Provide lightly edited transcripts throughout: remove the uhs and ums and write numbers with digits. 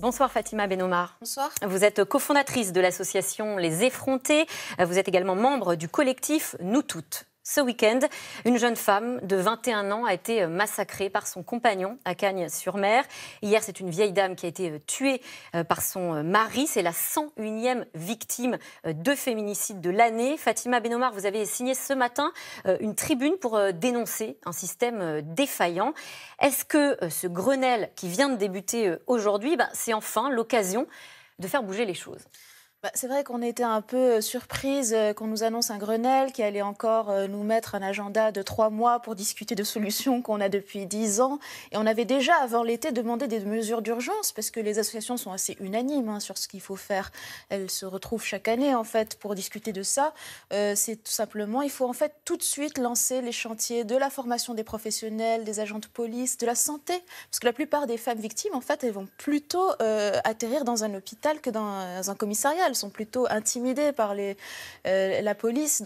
Bonsoir Fatima Benomar. Bonsoir. Vous êtes cofondatrice de l'association Les Effrontés. Vous êtes également membre du collectif Nous Toutes. Ce week-end, une jeune femme de 21 ans a été massacrée par son compagnon à Cagnes-sur-Mer. Hier, c'est une vieille dame qui a été tuée par son mari. C'est la 101e victime de féminicide de l'année. Fatima Benomar, vous avez signé ce matin une tribune pour dénoncer un système défaillant. Est-ce que ce Grenelle qui vient de débuter aujourd'hui, c'est enfin l'occasion de faire bouger les choses ? C'est vrai qu'on était un peu surprise qu'on nous annonce un Grenelle qui allait encore nous mettre un agenda de 3 mois pour discuter de solutions qu'on a depuis 10 ans. Et on avait déjà, avant l'été, demandé des mesures d'urgence parce que les associations sont assez unanimes sur ce qu'il faut faire. Elles se retrouvent chaque année, en fait, pour discuter de ça. C'est tout simplement, il faut en fait tout de suite lancer les chantiers de la formation des professionnels, des agents de police, de la santé. Parce que la plupart des femmes victimes, en fait, elles vont plutôt atterrir dans un hôpital que dans un commissariat. Elles sont plutôt intimidées par la police.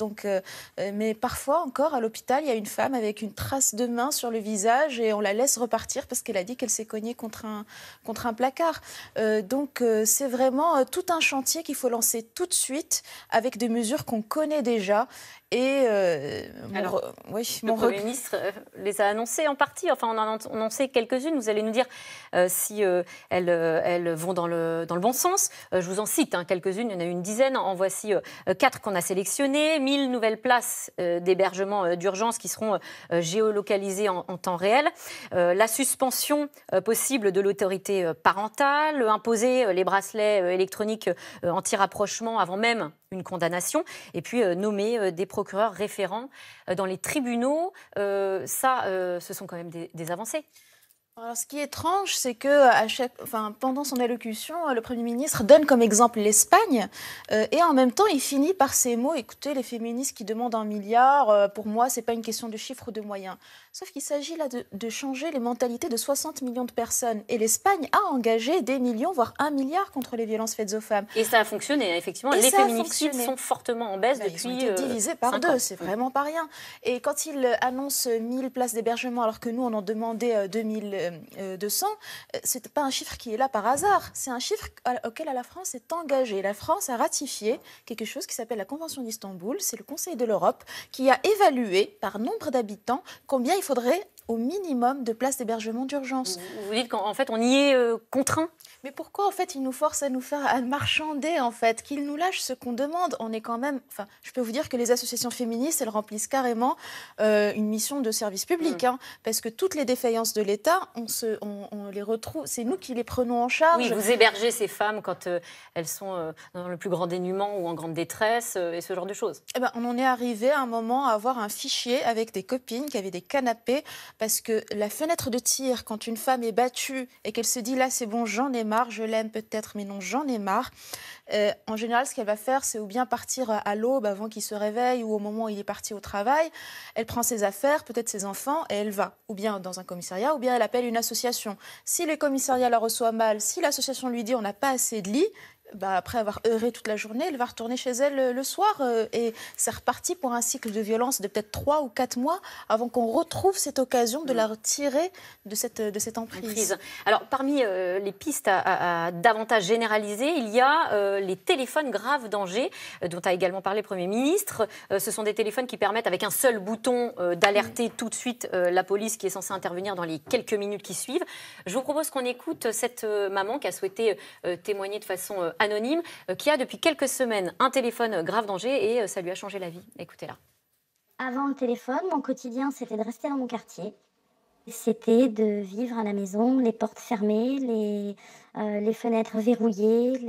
Mais parfois encore, à l'hôpital, il y a une femme avec une trace de main sur le visage et on la laisse repartir parce qu'elle a dit qu'elle s'est cognée contre un placard. C'est vraiment tout un chantier qu'il faut lancer tout de suite avec des mesures qu'on connaît déjà. Et le Premier ministre les a annoncées en partie. Enfin, on en a annoncé quelques-unes. Vous allez nous dire si elles vont dans le bon sens. Je vous en cite quelques-unes. Il y en a une dizaine. En voici 4 qu'on a sélectionnées. 1000 nouvelles places d'hébergement d'urgence qui seront géolocalisées en temps réel. La suspension possible de l'autorité parentale. Imposer les bracelets électroniques anti-rapprochement avant même une condamnation. Et puis nommer des procureurs référents dans les tribunaux. Ce sont quand même des avancées. Alors, ce qui est étrange, c'est que pendant son allocution, le Premier ministre donne comme exemple l'Espagne et en même temps, il finit par ces mots « Écoutez, les féministes qui demandent 1 milliard, pour moi, ce n'est pas une question de chiffres ou de moyens. » Sauf qu'il s'agit là de changer les mentalités de 60 millions de personnes. Et l'Espagne a engagé des millions, voire 1 milliard contre les violences faites aux femmes. Et ça a fonctionné, effectivement. Les féminicides sont fortement en baisse depuis 5 ans. Ils ont été divisés par 2, c'est vraiment pas rien. Et quand il annonce 1000 places d'hébergement, alors que nous, on en demandait 2200, c'est pas un chiffre qui est là par hasard. C'est un chiffre auquel la France est engagée. La France a ratifié quelque chose qui s'appelle la Convention d'Istanbul. C'est le Conseil de l'Europe qui a évalué par nombre d'habitants combien il faudrait au minimum de places d'hébergement d'urgence. Vous dites qu'en fait, on y est contraint ? Mais pourquoi, en fait, ils nous forcent à marchander, en fait, qu'ils nous lâchent ce qu'on demande? On est quand même... Enfin, je peux vous dire que les associations féministes, elles remplissent carrément une mission de service public, parce que toutes les défaillances de l'État, on les retrouve... C'est nous qui les prenons en charge. Oui, vous hébergez ces femmes quand elles sont dans le plus grand dénuement ou en grande détresse, et ce genre de choses. On en est arrivé à un moment à avoir un fichier avec des copines qui avaient des canapés, parce que la fenêtre de tir, quand une femme est battue et qu'elle se dit « là, c'est bon, j'en ai marre, je l'aime peut-être, mais non, j'en ai marre », en général, ce qu'elle va faire, c'est ou bien partir à l'aube avant qu'il se réveille ou au moment où il est parti au travail. Elle prend ses affaires, peut-être ses enfants, et elle va ou bien dans un commissariat ou bien elle appelle une association. Si le commissariat la reçoit mal, si l'association lui dit « on n'a pas assez de lits », après avoir œuvré toute la journée, elle va retourner chez elle le soir et c'est reparti pour un cycle de violence de peut-être 3 ou 4 mois avant qu'on retrouve cette occasion de la retirer de cette emprise. Alors, parmi les pistes à davantage généraliser, il y a les téléphones grave danger dont a également parlé le Premier ministre. Ce sont des téléphones qui permettent avec un seul bouton d'alerter tout de suite la police qui est censée intervenir dans les quelques minutes qui suivent. Je vous propose qu'on écoute cette maman qui a souhaité témoigner de façon anonyme, qui a depuis quelques semaines un téléphone grave danger et ça lui a changé la vie. Écoutez-la. Avant le téléphone, mon quotidien, c'était de rester dans mon quartier. C'était de vivre à la maison, les portes fermées, les fenêtres verrouillées,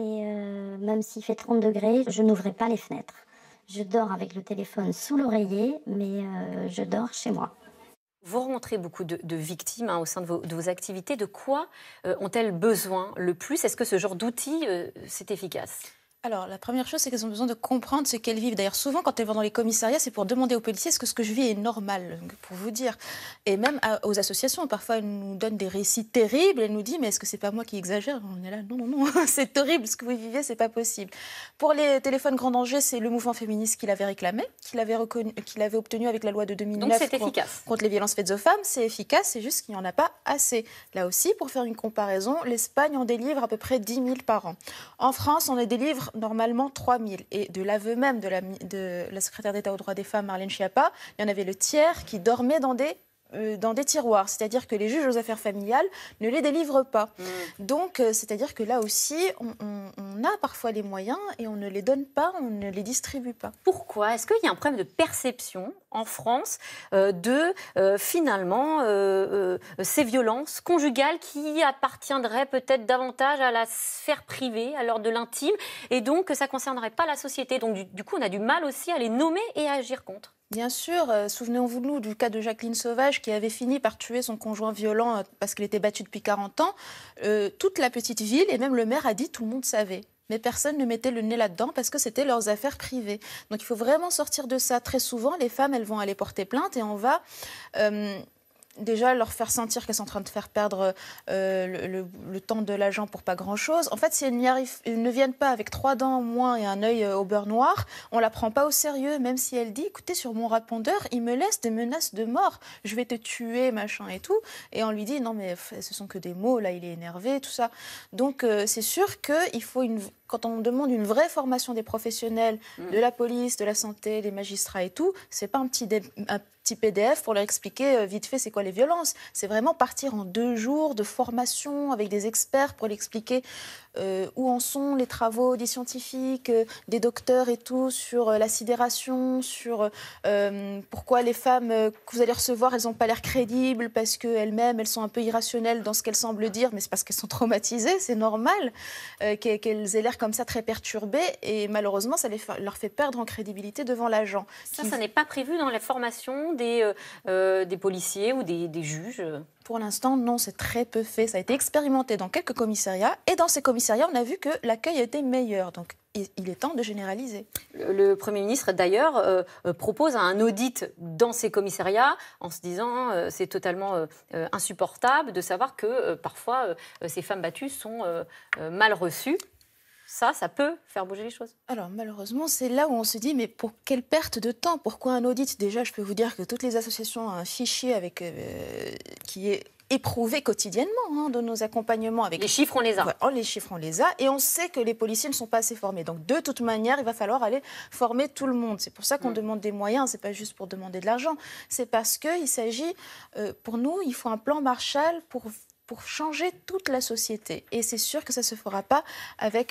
même s'il fait 30 degrés, je n'ouvrais pas les fenêtres. Je dors avec le téléphone sous l'oreiller, mais je dors chez moi. Vous rencontrez beaucoup de victimes au sein de vos activités. De quoi ont-elles besoin le plus? Est-ce que ce genre d'outil, c'est efficace? Alors, la première chose, c'est qu'elles ont besoin de comprendre ce qu'elles vivent. D'ailleurs, souvent, quand elles vont dans les commissariats, c'est pour demander aux policiers est-ce que ce que je vis est normal, pour vous dire. Et même aux associations, parfois, elles nous donnent des récits terribles. Elles nous disent, mais est-ce que c'est pas moi qui exagère? On est là, non, non, non, c'est horrible, ce que vous vivez, c'est pas possible. Pour les téléphones grand danger, c'est le mouvement féministe qui l'avait réclamé, qui l'avait obtenu avec la loi de 2009. Donc, c'est efficace. Contre les violences faites aux femmes, c'est efficace, c'est juste qu'il n'y en a pas assez. Là aussi, pour faire une comparaison, l'Espagne en délivre à peu près 10 000 par an. En France, on en délivre normalement 3 000. Et de l'aveu même de la secrétaire d'État aux droits des femmes, Marlène Schiappa, il y en avait le tiers qui dormait dans des tiroirs. C'est-à-dire que les juges aux affaires familiales ne les délivrent pas. Donc, c'est-à-dire que là aussi, on a parfois les moyens et on ne les donne pas, on ne les distribue pas. Pourquoi? Est-ce qu'il y a un problème de perception en France finalement ces violences conjugales qui appartiendraient peut-être davantage à la sphère privée, à l'ordre de l'intime, et donc que ça ne concernerait pas la société? Donc du coup, on a du mal aussi à les nommer et à agir contre. Bien sûr, souvenons-vous de nous du cas de Jacqueline Sauvage qui avait fini par tuer son conjoint violent parce qu'il était battu depuis 40 ans. Toute la petite ville et même le maire a dit tout le monde savait. Mais personne ne mettait le nez là-dedans parce que c'était leurs affaires privées. Donc il faut vraiment sortir de ça. Très souvent, les femmes, elles vont aller porter plainte et on va déjà leur faire sentir qu'elles sont en train de faire perdre le temps de l'agent pour pas grand-chose. En fait, si elles ne viennent pas avec 3 dents en moins et un œil au beurre noir, on la prend pas au sérieux, même si elle dit « écoutez, sur mon répondeur, il me laisse des menaces de mort, je vais te tuer, machin et tout ». Et on lui dit « non mais ce sont que des mots, là il est énervé, tout ça ». Donc c'est sûr qu'il faut quand on demande une vraie formation des professionnels, de la police, de la santé, des magistrats et tout, c'est pas un petit PDF pour leur expliquer vite fait c'est quoi les violences. C'est vraiment partir en 2 jours de formation avec des experts pour l'expliquer où en sont les travaux des scientifiques, des docteurs et tout, sur la sidération, sur pourquoi les femmes que vous allez recevoir, elles n'ont pas l'air crédibles parce qu'elles-mêmes, elles sont un peu irrationnelles dans ce qu'elles semblent dire, mais c'est parce qu'elles sont traumatisées, c'est normal qu'elles aient l'air comme ça très perturbées et malheureusement, ça leur fait perdre en crédibilité devant l'agent. Ça n'est pas prévu dans la formation des policiers ou des juges? Pour l'instant, non, c'est très peu fait. Ça a été expérimenté dans quelques commissariats. Et dans ces commissariats, on a vu que l'accueil était meilleur. Donc, il est temps de généraliser. Le Premier ministre, d'ailleurs, propose un audit dans ces commissariats en se disant c'est totalement insupportable de savoir que parfois ces femmes battues sont mal reçues. Ça peut faire bouger les choses. Alors malheureusement, c'est là où on se dit, mais pour quelle perte de temps? Pourquoi un audit? Déjà, je peux vous dire que toutes les associations ont un fichier qui est éprouvé quotidiennement de nos accompagnements. Avec les chiffres, on les a. Ouais, les chiffres, on les a. Et on sait que les policiers ne sont pas assez formés. Donc de toute manière, il va falloir aller former tout le monde. C'est pour ça qu'on demande des moyens. C'est pas juste pour demander de l'argent. C'est parce qu'il s'agit, pour nous, il faut un plan Marshall pour changer toute la société. Et c'est sûr que ça ne se fera pas avec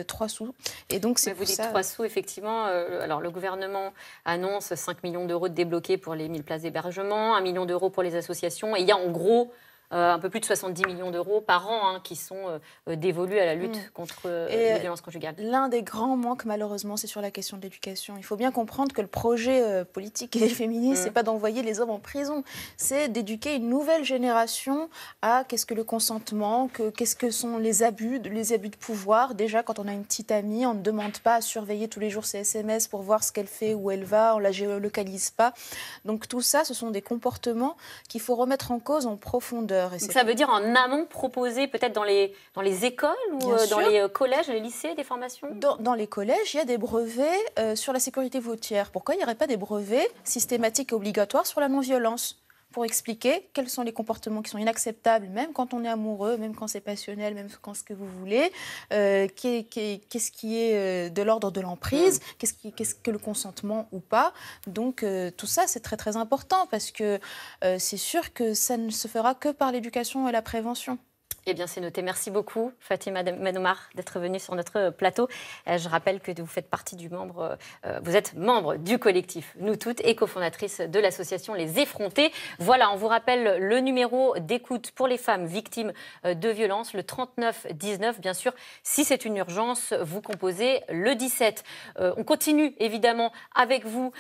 3 sous. Et donc, c'est vous dites 3 sous, effectivement. Alors, le gouvernement annonce 5 millions d'euros de débloqués pour les 1000 places d'hébergement, 1 million d'euros pour les associations. Et il y a en gros un peu plus de 70 millions d'euros par an qui sont dévolus à la lutte contre les violences conjugales. L'un des grands manques, malheureusement, c'est sur la question de l'éducation. Il faut bien comprendre que le projet politique et féministe, c'est pas d'envoyer les hommes en prison, c'est d'éduquer une nouvelle génération à qu'est-ce que le consentement, qu'est-ce que sont les abus de pouvoir. Déjà, quand on a une petite amie, on ne demande pas à surveiller tous les jours ses SMS pour voir ce qu'elle fait, où elle va, on la géolocalise pas. Donc tout ça, ce sont des comportements qu'il faut remettre en cause en profondeur. Donc ça veut dire en amont proposer peut-être dans les écoles ou dans les collèges, les lycées, des formations? Dans les collèges, il y a des brevets sur la sécurité routière. Pourquoi il n'y aurait pas des brevets systématiques et obligatoires sur la non-violence pour expliquer quels sont les comportements qui sont inacceptables, même quand on est amoureux, même quand c'est passionnel, même quand ce que vous voulez, qu'est-ce qui est de l'ordre de l'emprise, qu'est-ce que le consentement ou pas. Donc tout ça, c'est très très important parce que c'est sûr que ça ne se fera que par l'éducation et la prévention. Eh bien, c'est noté. Merci beaucoup, Fatima Manoumar, d'être venue sur notre plateau. Je rappelle que vous faites partie vous êtes membre du collectif Nous Toutes et cofondatrice de l'association Les Effrontés. Voilà, on vous rappelle le numéro d'écoute pour les femmes victimes de violences, le 3919. Bien sûr, si c'est une urgence, vous composez le 17. On continue évidemment avec vous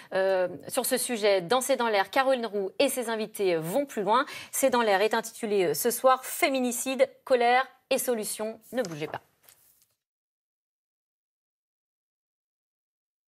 sur ce sujet dans C'est dans l'air. Caroline Roux et ses invités vont plus loin. C'est dans l'air est intitulé ce soir Féminicide, colère et solutions. Ne bougez pas.